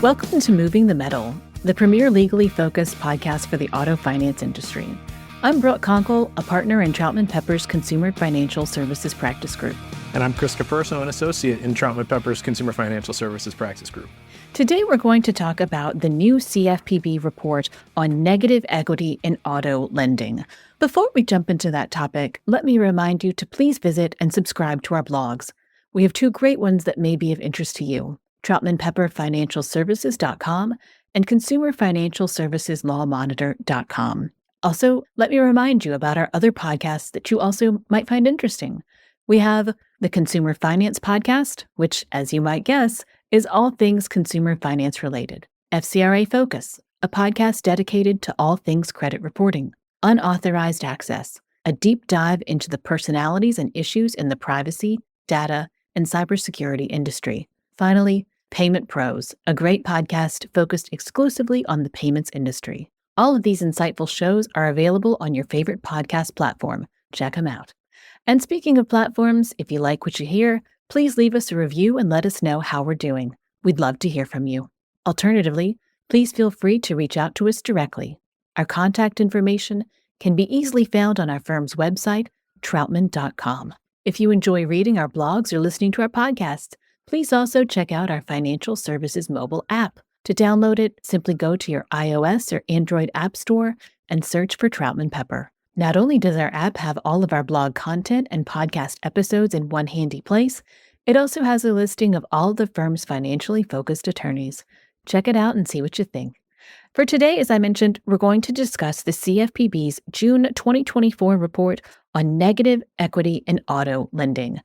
Welcome to Moving the Metal, the premier legally focused podcast for the auto finance industry. I'm Brooke Conkle, a partner in Troutman Pepper's Consumer Financial Services Practice Group. And I'm Chris Capurso, an associate in Troutman Pepper's Consumer Financial Services Practice Group. Today, we're going to talk about the new CFPB report on negative equity in auto lending. Before we jump into that topic, let me remind you to please visit and subscribe to our blogs. We have two great ones that may be of interest to you, TroutmanPepperFinancialServices.com and ConsumerFinancialServicesLawMonitor.com. Also, let me remind you about our other podcasts that you also might find interesting. We have the Consumer Finance Podcast, which, as you might guess, is all things consumer finance related. FCRA Focus, a podcast dedicated to all things credit reporting. Unauthorized Access, a deep dive into the personalities and issues in the privacy, data, and cybersecurity industry. Finally, Payment Pros, a great podcast focused exclusively on the payments industry. All of these insightful shows are available on your favorite podcast platform. Check them out. And speaking of platforms, if you like what you hear, please leave us a review and let us know how we're doing. We'd love to hear from you. Alternatively, please feel free to reach out to us directly. Our contact information can be easily found on our firm's website, troutman.com. If you enjoy reading our blogs or listening to our podcasts, please also check out our financial services mobile app. To download it, simply go to your iOS or Android app store and search for Troutman Pepper. Not only does our app have all of our blog content and podcast episodes in one handy place, it also has a listing of all the firm's financially focused attorneys. Check it out and see what you think. For today, as I mentioned, we're going to discuss the CFPB's June 2024 report on negative equity in auto lending.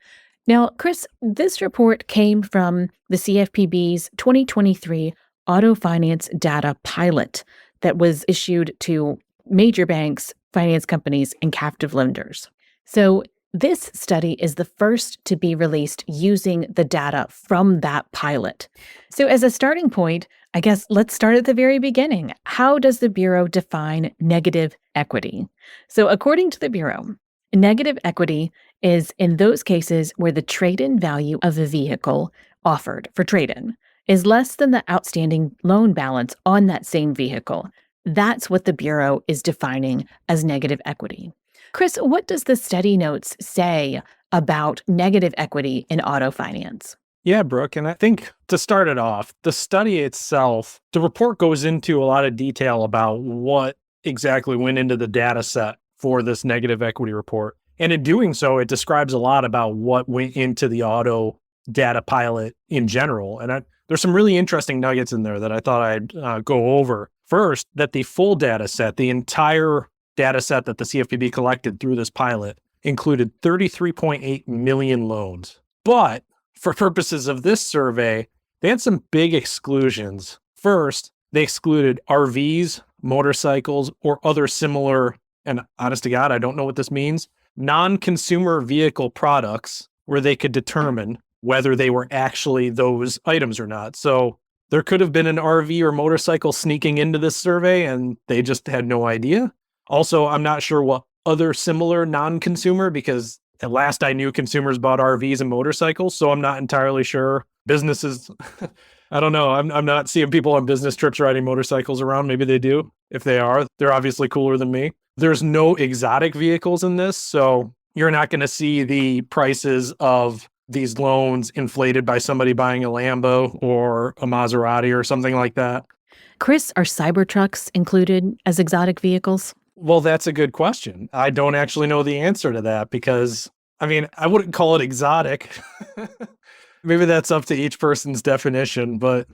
Now, Chris, this report came from the CFPB's 2023 Auto Finance Data Pilot that was issued to major banks, finance companies, and captive lenders. So this study is the first to be released using the data from that pilot. So as a starting point, I guess let's start at the very beginning. How does the Bureau define negative equity? So according to the Bureau, negative equity is in those cases where the trade-in value of a vehicle offered for trade-in is less than the outstanding loan balance on that same vehicle. That's what the Bureau is defining as negative equity. Chris, what does the study notes say about negative equity in auto finance? Yeah, Brooke, and I think to start it off, the study itself, the report goes into a lot of detail about what exactly went into the data set for this negative equity report. And in doing so, it describes a lot about what went into the auto data pilot in general. And there's some really interesting nuggets in there that I thought I'd go over. First, that the full data set, the entire data set that the CFPB collected through this pilot, included 33.8 million loans. But for purposes of this survey, they had some big exclusions. First, they excluded RVs, motorcycles, or other similar, and honest to God, I don't know what this means, non-consumer vehicle products where they could determine whether they were actually those items or not. So there could have been an RV or motorcycle sneaking into this survey and they just had no idea. Also, I'm not sure what other similar non-consumer, because at last I knew consumers bought RVs and motorcycles, so I'm not entirely sure. Businesses, I don't know. I'm not seeing people on business trips riding motorcycles around. Maybe they do. If they are, they're obviously cooler than me. There's no exotic vehicles in this, so you're not going to see the prices of these loans inflated by somebody buying a Lambo or a Maserati or something like that. Chris, are Cybertrucks included as exotic vehicles? Well, that's a good question. I don't actually know the answer to that because, I wouldn't call it exotic. Maybe that's up to each person's definition, but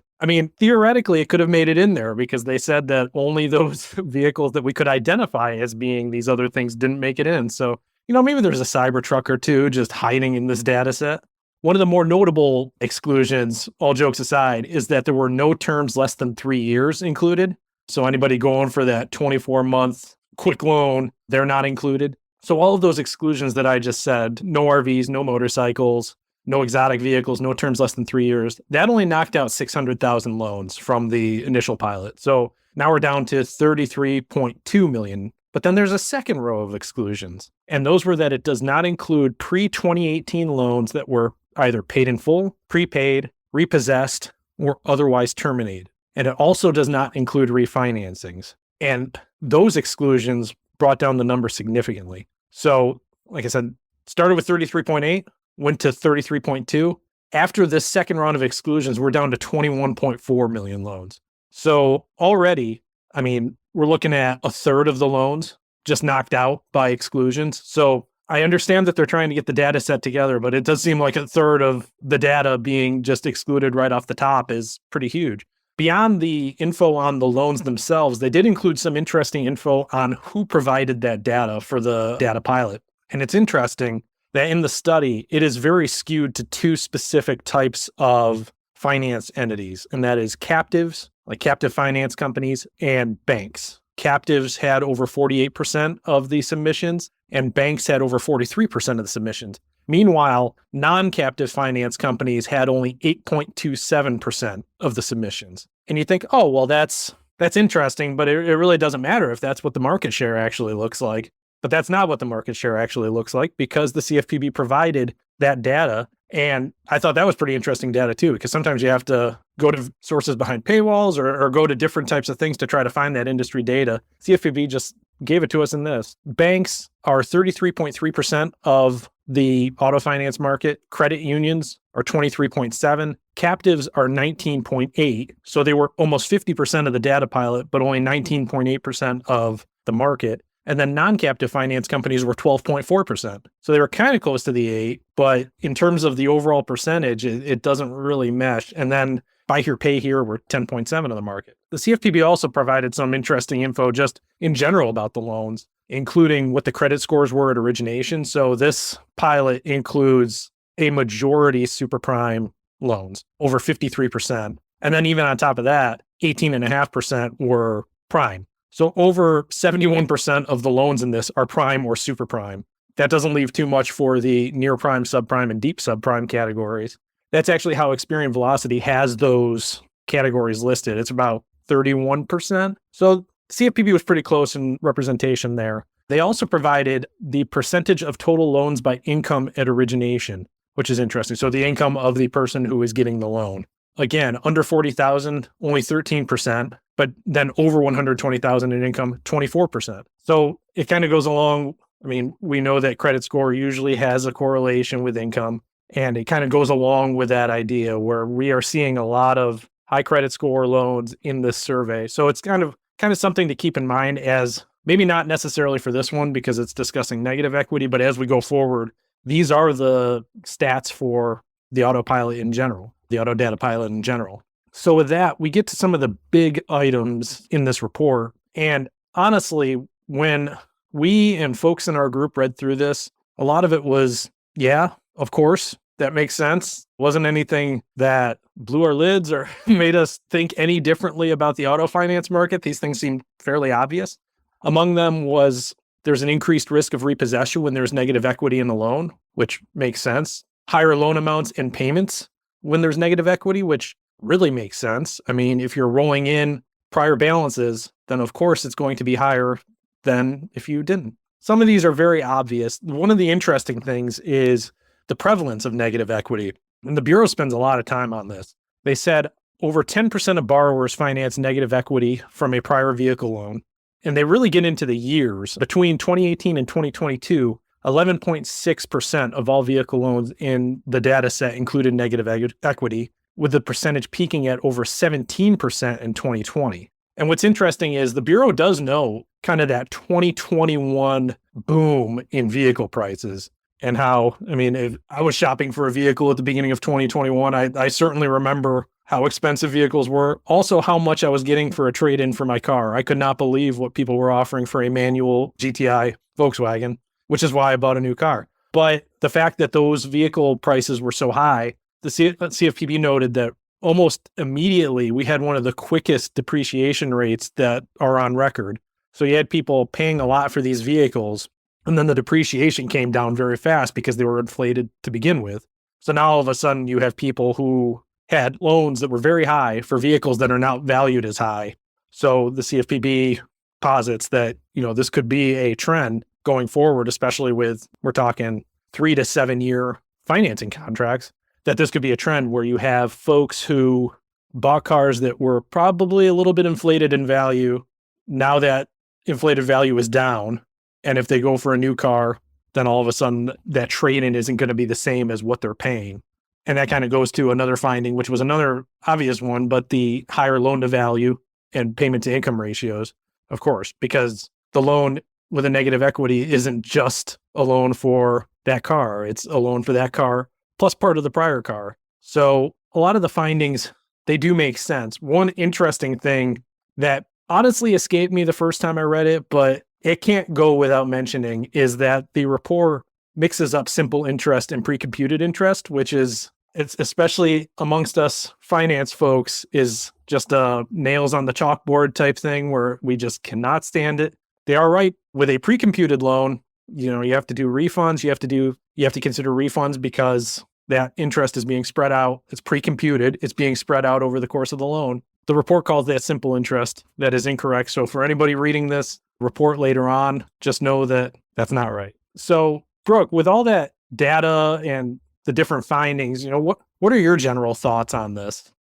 theoretically it could have made it in there because they said that only those vehicles that we could identify as being these other things didn't make it in. So, maybe there's a Cybertruck or two just hiding in this data set. One of the more notable exclusions, all jokes aside, is that there were no terms less than 3 years included. So anybody going for that 24-month quick loan, they're not included. So all of those exclusions that I just said, no RVs, no motorcycles, no exotic vehicles, no terms less than 3 years, that only knocked out 600,000 loans from the initial pilot. So now we're down to 33.2 million. But then there's a second row of exclusions. And those were that it does not include pre-2018 loans that were either paid in full, prepaid, repossessed, or otherwise terminated. And it also does not include refinancings. And those exclusions brought down the number significantly. So, like I said, started with 33.8, went to 33.2. After this second round of exclusions, we're down to 21.4 million loans. So already, I mean, we're looking at a third of the loans just knocked out by exclusions. So I understand that they're trying to get the data set together, but it does seem like a third of the data being just excluded right off the top is pretty huge. Beyond the info on the loans themselves, they did include some interesting info on who provided that data for the data pilot. And it's interesting that in the study, it is very skewed to two specific types of finance entities, and that is captives, like captive finance companies, and banks. Captives had over 48% of the submissions, and banks had over 43% of the submissions. Meanwhile, non-captive finance companies had only 8.27% of the submissions. And you think, oh, well, that's interesting, but it really doesn't matter if that's what the market share actually looks like. But that's not what the market share actually looks like, because the CFPB provided that data. And I thought that was pretty interesting data too, because sometimes you have to go to sources behind paywalls or go to different types of things to try to find that industry data. CFPB just gave it to us in this. Banks are 33.3% of the auto finance market. Credit unions are 23.7. Captives are 19.8. So they were almost 50% of the data pilot, but only 19.8% of the market. And then non-captive finance companies were 12.4%. So they were kind of close to the 8, but in terms of the overall percentage, it doesn't really mesh. And then buy here, pay here were 10.7 of the market. The CFPB also provided some interesting info just in general about the loans, including what the credit scores were at origination. So this pilot includes a majority super prime loans, over 53%. And then even on top of that, 18.5% were prime. So over 71% of the loans in this are prime or super prime. That doesn't leave too much for the near prime, subprime, and deep subprime categories. That's actually how Experian Velocity has those categories listed. It's about 31%. So CFPB was pretty close in representation there. They also provided the percentage of total loans by income at origination, which is interesting. So the income of the person who is getting the loan. Again, under 40,000, only 13%, but then over 120,000 in income, 24%. So it kind of goes along. I mean, we know that credit score usually has a correlation with income, and it kind of goes along with that idea where we are seeing a lot of high credit score loans in this survey. So it's kind of something to keep in mind, as maybe not necessarily for this one because it's discussing negative equity, but as we go forward, these are the stats for the autopilot in general, the auto data pilot in general. So with that, we get to some of the big items in this report. And honestly, when we and folks in our group read through this, a lot of it was, yeah, of course, that makes sense. Wasn't anything that blew our lids or made us think any differently about the auto finance market. These things seemed fairly obvious. Among them was there's an increased risk of repossession when there's negative equity in the loan, which makes sense. Higher loan amounts and payments when there's negative equity, which really makes sense. I mean, if you're rolling in prior balances, then of course it's going to be higher than if you didn't. Some of these are very obvious. One of the interesting things is the prevalence of negative equity. And the Bureau spends a lot of time on this. They said over 10% of borrowers finance negative equity from a prior vehicle loan. And they really get into the years. Between 2018 and 2022, 11.6% of all vehicle loans in the data set included negative equity, with the percentage peaking at over 17% in 2020. And what's interesting is the Bureau does know kind of that 2021 boom in vehicle prices and how, I mean, if I was shopping for a vehicle at the beginning of 2021, I certainly remember how expensive vehicles were. Also, how much I was getting for a trade-in for my car. I could not believe what people were offering for a manual GTI Volkswagen, which is why I bought a new car. But the fact that those vehicle prices were so high, the CFPB noted that almost immediately we had one of the quickest depreciation rates that are on record. So you had people paying a lot for these vehicles, and then the depreciation came down very fast because they were inflated to begin with. So now all of a sudden you have people who had loans that were very high for vehicles that are now valued as high. So the CFPB posits that, this could be a trend going forward, especially with, we're talking 3 to 7 year financing contracts, that this could be a trend where you have folks who bought cars that were probably a little bit inflated in value. Now that inflated value is down, and if they go for a new car, then all of a sudden that trade-in isn't going to be the same as what they're paying. And that kind of goes to another finding, which was another obvious one, but the higher loan to value and payment to income ratios, of course, because the loan with a negative equity isn't just a loan for that car. It's a loan for that car plus part of the prior car. So a lot of the findings, they do make sense. One interesting thing that honestly escaped me the first time I read it, but it can't go without mentioning, is that the report mixes up simple interest and pre-computed interest, which is, it's especially amongst us finance folks, is just a nails on the chalkboard type thing where we just cannot stand it. They are right with a pre-computed loan. You have to do refunds. You have to consider refunds because that interest is being spread out. It's pre-computed. It's being spread out over the course of the loan. The report calls that simple interest. That is incorrect. So for anybody reading this report later on, just know that that's not right. So Brooke, with all that data and the different findings, what are your general thoughts on this?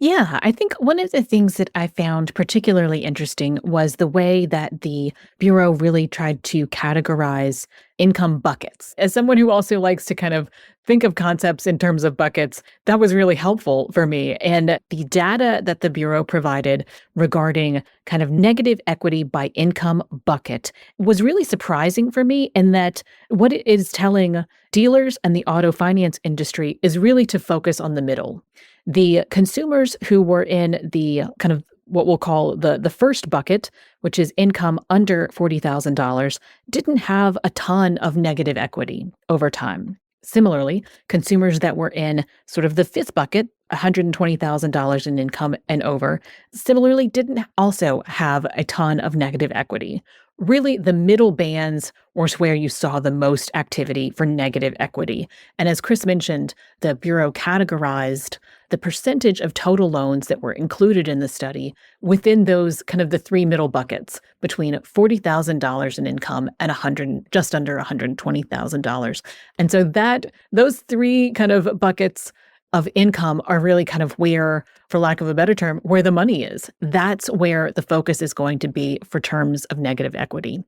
Yeah, I think one of the things that I found particularly interesting was the way that the Bureau really tried to categorize income buckets. As someone who also likes to kind of think of concepts in terms of buckets, that was really helpful for me. And the data that the Bureau provided regarding kind of negative equity by income bucket was really surprising for me, in that what it is telling dealers and the auto finance industry is really to focus on the middle. The consumers who were in the kind of what we'll call the first bucket, which is income under $40,000, didn't have a ton of negative equity over time. Similarly, consumers that were in sort of the fifth bucket, $120,000 in income and over, similarly didn't also have a ton of negative equity. Really, the middle bands was where you saw the most activity for negative equity. And as Chris mentioned, the Bureau categorized the percentage of total loans that were included in the study within those kind of the three middle buckets between $40,000 in income and just under $120,000. And so those three kind of buckets of income are really kind of where, for lack of a better term, where the money is. That's where the focus is going to be for terms of negative equity.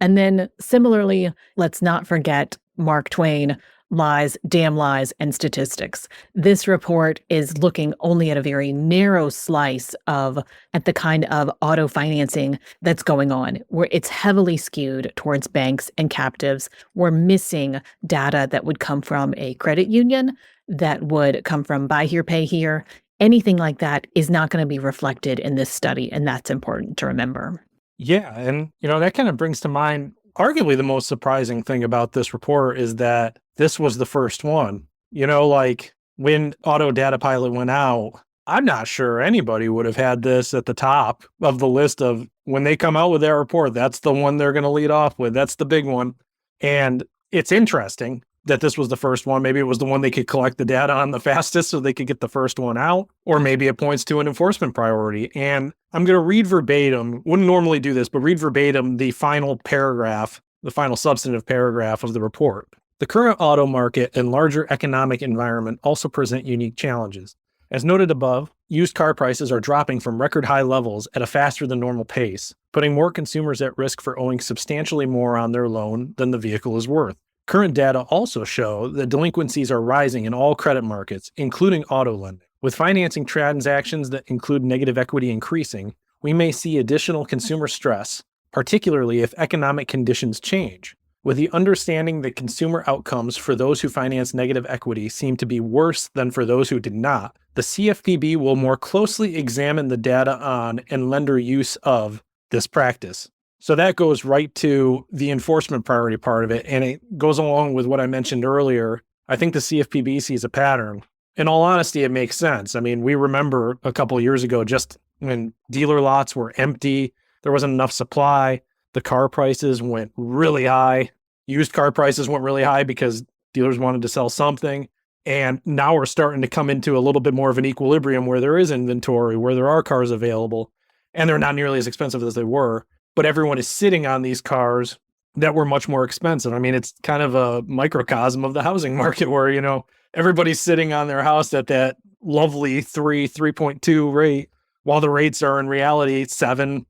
And then similarly, let's not forget Mark Twain, lies, damn lies, and statistics. This report is looking only at a very narrow slice at the kind of auto financing that's going on, where it's heavily skewed towards banks and captives. We're missing data that would come from a credit union, that would come from buy here, pay here. Anything like that is not going to be reflected in this study, and that's important to remember. Yeah, and that kind of brings to mind arguably the most surprising thing about this report is that this was the first one. Like when Auto Data Pilot went out, I'm not sure anybody would have had this at the top of the list of when they come out with their report. That's the one they're going to lead off with. That's the big one. And it's interesting that this was the first one. Maybe it was the one they could collect the data on the fastest so they could get the first one out, or maybe it points to an enforcement priority. And I'm going to read verbatim, wouldn't normally do this, but read verbatim the final paragraph, the final substantive paragraph of the report. The current auto market and larger economic environment also present unique challenges. As noted above, used car prices are dropping from record high levels at a faster than normal pace, putting more consumers at risk for owing substantially more on their loan than the vehicle is worth. Current data also show that delinquencies are rising in all credit markets, including auto lending. With financing transactions that include negative equity increasing, we may see additional consumer stress, particularly if economic conditions change. With the understanding that consumer outcomes for those who finance negative equity seem to be worse than for those who did not, the CFPB will more closely examine the data on and lender use of this practice. So that goes right to the enforcement priority part of it, and it goes along with what I mentioned earlier. I think the CFPB sees a pattern. In all honesty, it makes sense. I mean, we remember a couple of years ago, just when dealer lots were empty, there wasn't enough supply, the car prices went really high. Used car prices went really high because dealers wanted to sell something. And now we're starting to come into a little bit more of an equilibrium where there is inventory, where there are cars available, and they're not nearly as expensive as they were. But everyone is sitting on these cars that were much more expensive. I mean, it's kind of a microcosm of the housing market where, everybody's sitting on their house at that lovely 3.2 rate, while the rates are in reality 7,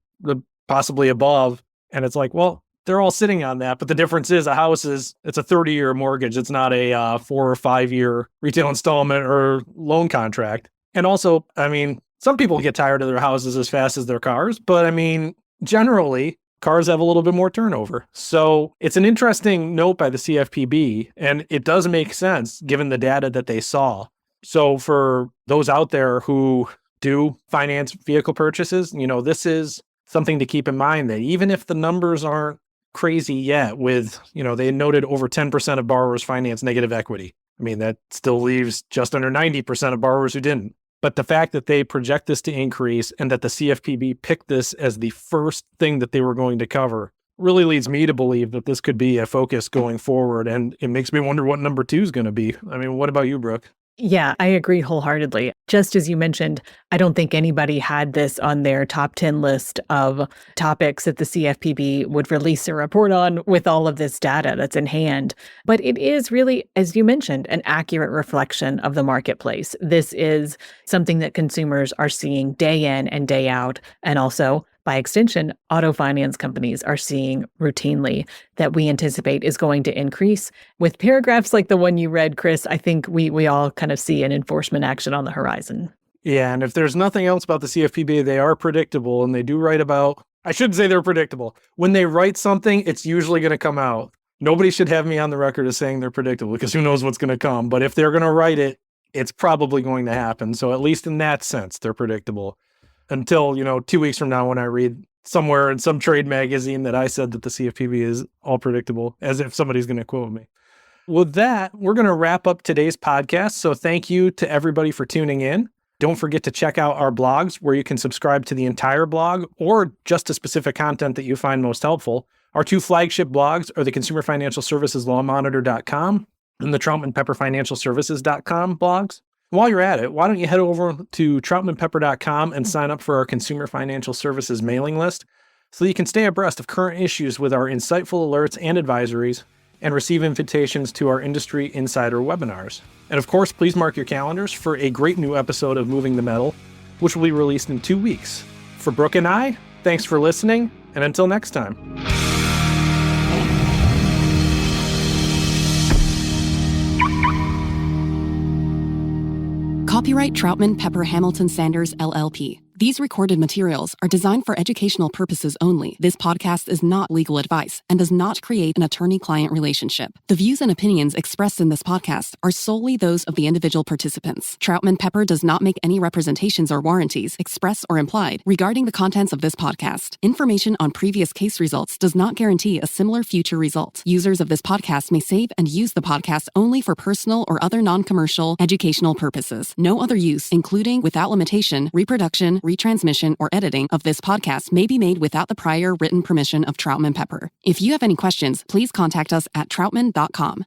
possibly above. And it's like, well, they're all sitting on that. But the difference is it's a 30-year mortgage. It's not a 4 or 5-year retail installment or loan contract. And also, I mean, some people get tired of their houses as fast as their cars. But I mean, generally, cars have a little bit more turnover. So it's an interesting note by the CFPB. And it does make sense given the data that they saw. So for those out there who do finance vehicle purchases, this is something to keep in mind, that even if the numbers aren't crazy yet with, they noted over 10% of borrowers finance negative equity. I mean, that still leaves just under 90% of borrowers who didn't. But the fact that they project this to increase and that the CFPB picked this as the first thing that they were going to cover really leads me to believe that this could be a focus going forward. And it makes me wonder what number 2 is going to be. I mean, what about you, Brooke? Yeah, I agree wholeheartedly. Just as you mentioned, I don't think anybody had this on their top 10 list of topics that the CFPB would release a report on with all of this data that's in hand. But it is really, as you mentioned, an accurate reflection of the marketplace. This is something that consumers are seeing day in and day out, and also, by extension, auto finance companies are seeing routinely, that we anticipate is going to increase. With paragraphs like the one you read, Chris, I think we all kind of see an enforcement action on the horizon. Yeah, and if there's nothing else about the CFPB, they are predictable, and they do write about, I shouldn't say they're predictable. When they write something, it's usually going to come out. Nobody should have me on the record as saying they're predictable, because who knows what's going to come. But if they're going to write it, it's probably going to happen. So at least in that sense, they're predictable. Until, 2 weeks from now when I read somewhere in some trade magazine that I said that the CFPB is all predictable, as if somebody's going to quote me. With that, we're going to wrap up today's podcast. So thank you to everybody for tuning in. Don't forget to check out our blogs where you can subscribe to the entire blog or just to specific content that you find most helpful. Our 2 flagship blogs are the Consumer Financial Services Lawmonitor.com and the TroutmanPepperFinancialServices.com blogs. While you're at it, why don't you head over to TroutmanPepper.com and sign up for our Consumer Financial Services mailing list so that you can stay abreast of current issues with our insightful alerts and advisories and receive invitations to our industry insider webinars. And of course, please mark your calendars for a great new episode of Moving the Metal, which will be released in 2 weeks. For Brooke and I, thanks for listening, and until next time. Copyright Troutman Pepper Hamilton Sanders, LLP. These recorded materials are designed for educational purposes only. This podcast is not legal advice and does not create an attorney-client relationship. The views and opinions expressed in this podcast are solely those of the individual participants. Troutman Pepper does not make any representations or warranties, express or implied, regarding the contents of this podcast. Information on previous case results does not guarantee a similar future result. Users of this podcast may save and use the podcast only for personal or other non-commercial educational purposes. No other use, including, without limitation, reproduction, retransmission, or editing of this podcast may be made without the prior written permission of Troutman Pepper. If you have any questions, please contact us at troutman.com.